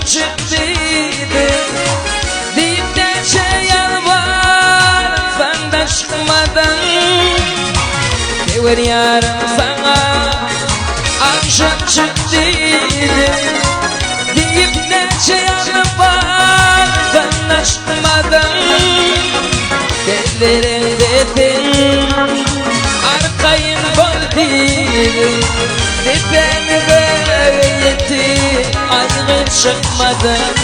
çıktıydı deyip de yalvar senden çıkmadan. Devir yarım sana akşam çıktıydı deyip de yalvar senden çıkmadan. Devlerin dedin arkayın bolduydu dipeni böyleti ayrı çıkmadan.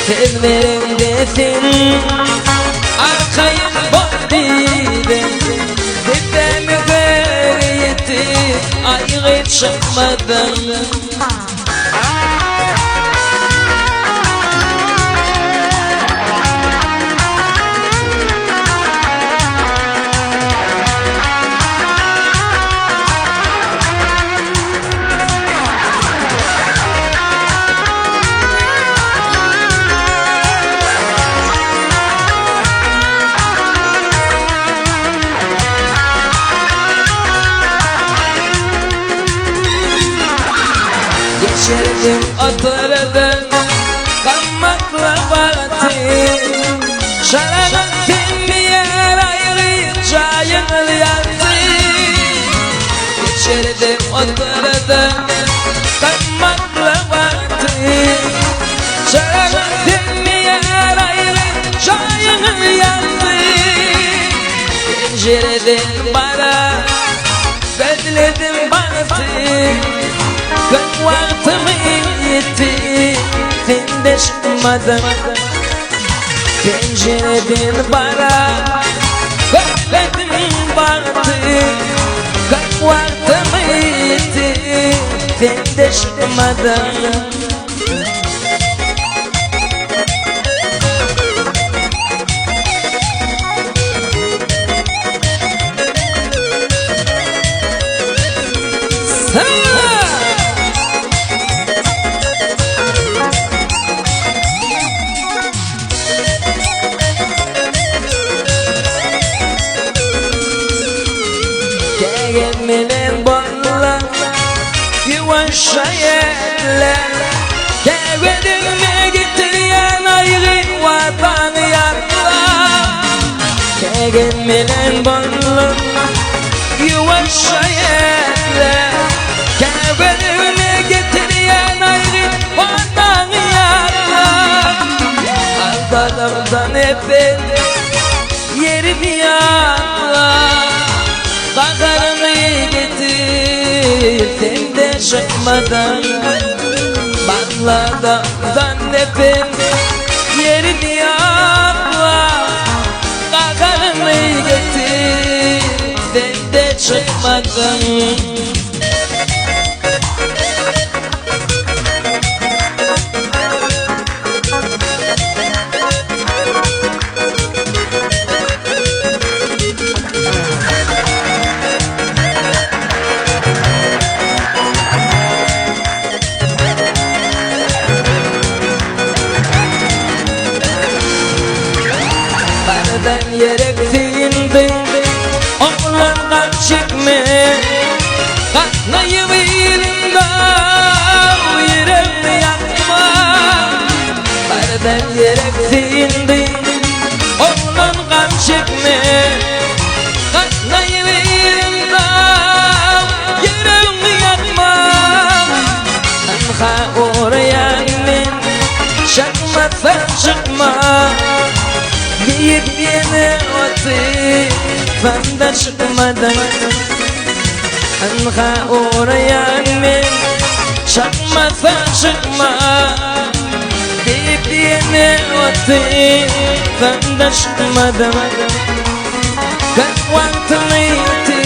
Devlerin dedin arkayın bolduydu dipeni böyleti ayrı çıkmadan. Geçirdim oturdum kalmakla vakti. Şarabın bir yer ayrıca yanılyandı. Geçirdim oturdum kalmakla vakti. Şarabın bir yer ayrıca yanılyandı. Pencereden bana bekledim vakti. Ben vaktimi yetti sen de çıkmadın. Pencereden bana bekledim vakti. Ben vaktimi yetti sen de çıkmadın. Geminin bolla yuvaşayetler. Kevedime getiren ayrı vatan yaklar. Geminin bolla yuvaşayetler. Kevedime getiren ayrı vatan yaklar. Aldadımdan efendim yerini yaklar. Kakarını getir sen de çıkmadan. Bağladığımdan nefes yerini yakla. Kakarını getir sen de çıkmadan. Ben yerektiğinde oğlan kalçıkme katlayım elimde yüreğimi yakma. Ben yerektiğinde oğlan kalçıkme katlayım elimde yüreğimi yakma. Anha oraya men çakmazsan çıkma deyip yine otı benden çıkmadan. Anha oraya men çakmazsan çıkma deyip yine otı benden çıkmadan. Ben vaktimi yetti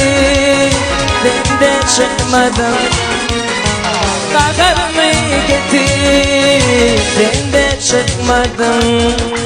benden çıkmadan. Kakarını getir benden çıkmadan.